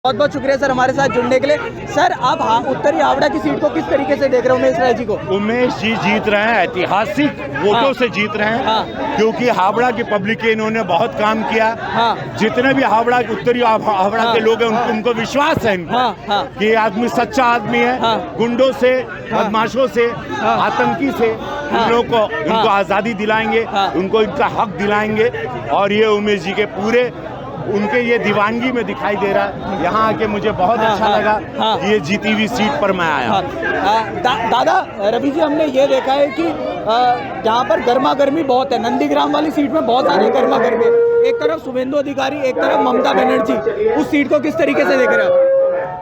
बहुत बहुत शुक्रिया सर हमारे साथ जुड़ने के लिए। सर आप उत्तरी हावड़ा की सीट को किस तरीके से देख रहे हो उमेश राय जी को? उमेश जी जीत रहे हैं, ऐतिहासिक वोटों से जीत रहे हैं, क्योंकि हावड़ा की पब्लिक के इन्होंने बहुत काम किया। जितने भी हावड़ा के उत्तरी हावड़ा के लोग हैं उनको विश्वास है कि ये आदमी सच्चा आदमी है। गुंडों से, बदमाशों से, आतंकी से इन लोगों को इनको आज़ादी दिलाएंगे, उनको इनका हक दिलाएंगे। और ये उमेश जी के पूरे उनके ये दीवानगी में दिखाई दे रहा है। यहाँ आके मुझे बहुत अच्छा लगा कि ये जीती हुई सीट पर मैं आया। दादा रवि जी, हमने ये देखा है कि यहाँ पर गर्मा गर्मी बहुत है। नंदीग्राम वाली सीट में बहुत सारी गर्मा गर्मी है। एक तरफ शुभेंदु अधिकारी, एक तरफ ममता बनर्जी। उस सीट को किस तरीके से देख रहे हो?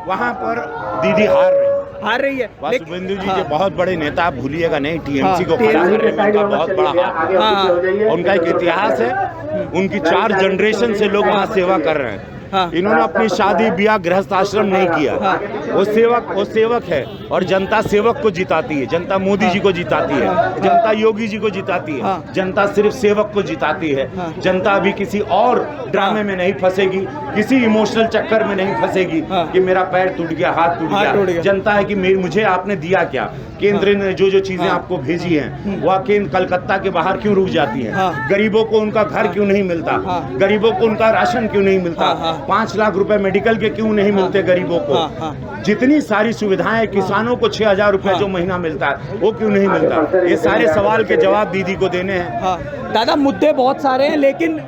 वहाँ पर दीदी हार रही है। शुभेंदु जी के बहुत बड़े नेता, आप भूलिएगा नहीं, टीएमसी को खड़ा करने में उनका बहुत बड़ा उनका एक इतिहास है। उनकी 4 जनरेशन से लोग वहाँ सेवा कर रहे हैं। इन्होंने अपनी शादी ब्याह गृहस्थ आश्रम नहीं किया। वो सेवक है और जनता सेवक को जिताती है। जनता मोदी जी को जिताती है, जनता योगी जी को जिताती है, जनता सिर्फ सेवक को जिताती है। जनता अभी किसी और ड्रामे में नहीं फंसेगी, किसी इमोशनल चक्कर में नहीं फंसेगी कि मेरा पैर टूट गया, हाथ टूट गया। जनता है कि मुझे आपने दिया क्या? केंद्र ने जो चीजें आपको भेजी हैं वह केंद्र कलकत्ता के बाहर क्यों रुक जाती है? गरीबों को उनका घर क्यों नहीं मिलता? गरीबों को उनका राशन क्यों नहीं मिलता? 5 लाख रुपए मेडिकल के क्यों नहीं मिलते गरीबों को? जितनी सारी सुविधाएं, किसानों को 6,000 रुपए जो महीना मिलता है वो क्यों नहीं मिलता? ये सारे सवाल के जवाब दीदी को देने हैं। दादा मुद्दे बहुत सारे हैं, लेकिन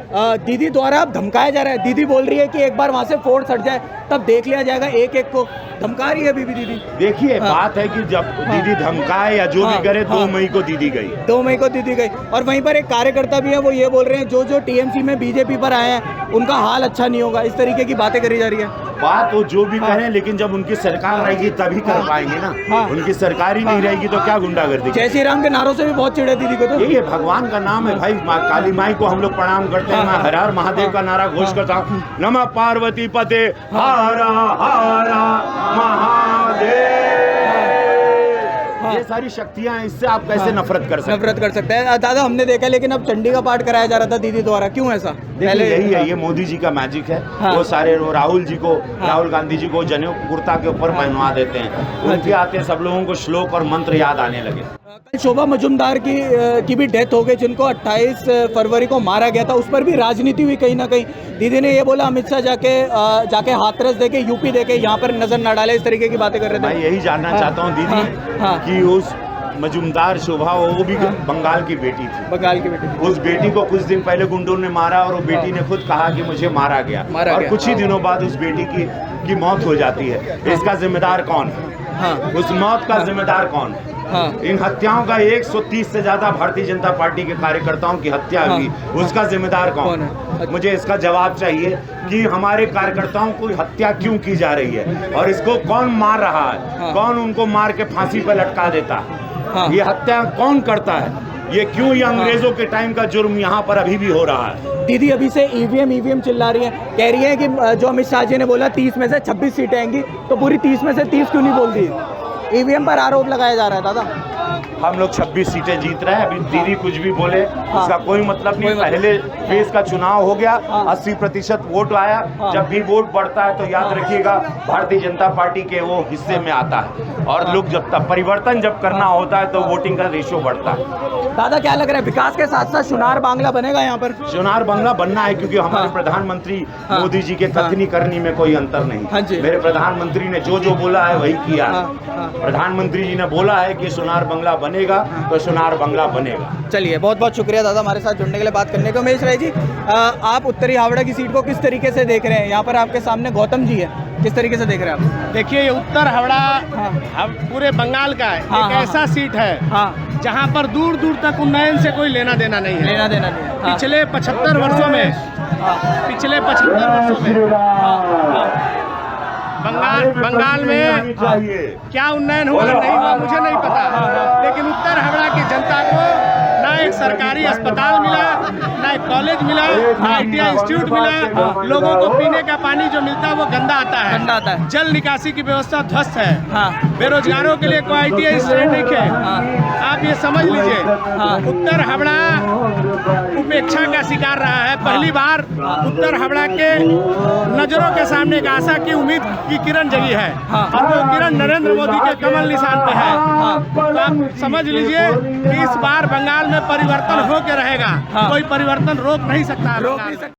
दीदी द्वारा अब धमकाया जा रहा है। दीदी बोल रही है कि एक बार वहाँ से फोर्स हट जाए तब देख लिया जाएगा। एक एक को धमका रही है अभी भी दीदी। देखिए बात है कि जब दीदी धमकाए या जो भी करे, 2 मई को दीदी गई। 2 मई को दीदी गई। और वहीं पर एक कार्यकर्ता भी है, वो ये बोल रहे हैं जो टीएमसी में बीजेपी पर आए हैं उनका हाल अच्छा नहीं होगा। इस तरीके की बातें करी जा रही है। बात वो जो भी करें, लेकिन जब उनकी सरकार रहेगी तभी कर पाएंगे ना। उनकी सरकार ही नहीं रहेगी तो क्या गुंडागर्दी? जय श्री राम के नारों से भी बहुत चिढ़े दीदी को। तो ये भगवान का नाम है भाई। काली माई को हम लोग प्रणाम करते हैं। मैं हर हर महादेव का नारा घोष करता हूँ। नमः पार्वती पते हर हर महादेव। ये सारी शक्तियां हैं, इससे आप कैसे नफरत कर सकते हैं? दादा हमने देखा, लेकिन अब चंडी का पाठ कराया जा रहा था दीदी द्वारा, क्यों ऐसा? पहले यही है, ये मोदी जी का मैजिक है। वो सारे राहुल गांधी जी को जनेऊ कुर्ता के ऊपर पहनवा देते हैं। उनके आते सब लोगों को श्लोक और मंत्र याद आने लगे। कल शोभा मजुमदार की भी डेथ हो गई, जिनको 28 फरवरी को मारा गया था। उस पर भी राजनीति हुई कहीं ना कहीं। दीदी ने ये बोला अमित शाह जाके हाथरस देके, यूपी देके, यहाँ पर नजर न डाले, इस तरीके की बातें कर रहे थे। मैं यही जानना चाहता हूँ दीदी कि उस मजुमदार शोभा, वो भी बंगाल की बेटी थी। उस बेटी को कुछ दिन पहले गुंडों ने मारा और वो बेटी ने खुद कहा कि मुझे मारा गया। और कुछ ही दिनों बाद उस बेटी की मौत हो जाती है। इसका जिम्मेदार कौन है? उस मौत का जिम्मेदार कौन है? इन हत्याओं का 130 से ज्यादा भारतीय जनता पार्टी के कार्यकर्ताओं की हत्या हुई। उसका जिम्मेदार कौन है? मुझे इसका जवाब चाहिए कि हमारे कार्यकर्ताओं को हत्या क्यों की जा रही है और इसको कौन मार रहा है? कौन उनको मार के फांसी पर लटका देता है? ये हत्या कौन करता है? ये क्यों ये अंग्रेजों के टाइम का जुर्म यहाँ पर अभी भी हो रहा है? दीदी अभी से ईवीएम चिल्ला रही है, कह रही है कि जो अमित शाह जी ने बोला 30 में से 26 सीटें आएंगी, तो पूरी 30 में से 30 क्यों नहीं बोल दी? ईवीएम पर आरोप लगाया जा रहा है। दादा हम लोग 26 सीटें जीत रहे हैं। अभी दीदी कुछ भी बोले उसका कोई मतलब नहीं। पहले फेज का चुनाव हो गया, 80% वोट आया। जब भी वोट बढ़ता है तो याद रखिएगा भारतीय जनता पार्टी के वो हिस्से में आता है। और लोग जब तक परिवर्तन जब करना होता है तो वोटिंग का रेशियो बढ़ता है। दादा क्या लग रहा है, विकास के साथ साथ सोनार बांग्ला बनेगा यहाँ पर? सोनार बांग्ला बनना है, क्योंकि हमारे प्रधानमंत्री मोदी जी के कथनी करनी में कोई अंतर नहीं। मेरे प्रधानमंत्री ने जो बोला है वही किया है। प्रधानमंत्री जी ने बोला है कि सोनार बांग्ला बनेगा तो सोनार बांग्ला बनेगा। चलिए बहुत बहुत शुक्रिया दादा हमारे साथ जुड़ने के लिए, बात करने को। उमेश राय जी, आप उत्तरी हावड़ा की सीट को किस तरीके से देख रहे हैं? यहाँ पर आपके सामने गौतम जी है, किस तरीके से देख रहे हैं आप? देखिए, ये उत्तर हावड़ा पूरे बंगाल का है। एक ऐसा सीट है जहाँ पर दूर दूर तक उन्नयन से कोई लेना देना नहीं है। पिछले 75 वर्षों में बंगाल में क्या उन्नयन हुआ नहीं हुआ मुझे नहीं पता, लेकिन उत्तर हावड़ा की जनता को ना एक सरकारी अस्पताल मिला, ना ना एक कॉलेज मिला, ITI इंस्टीट्यूट मिला, लोगों को पीने का पानी जो मिलता है वो गंदा आता है, जल निकासी की व्यवस्था ध्वस्त है, बेरोजगारों के लिए कोई ITI स्टैंड नहीं है। आप ये समझ लीजिए, उत्तर हावड़ा उपेक्षा का शिकार रहा है। पहली बार उत्तर हावड़ा के नजरों के सामने एक आशा की उम्मीद की किरण जगी है, और वो किरण नरेंद्र मोदी के कमल निशान पे है। तो आप समझ लीजिए कि इस बार बंगाल में परिवर्तन हो के रहेगा, कोई परिवर्तन रोक नहीं सकता।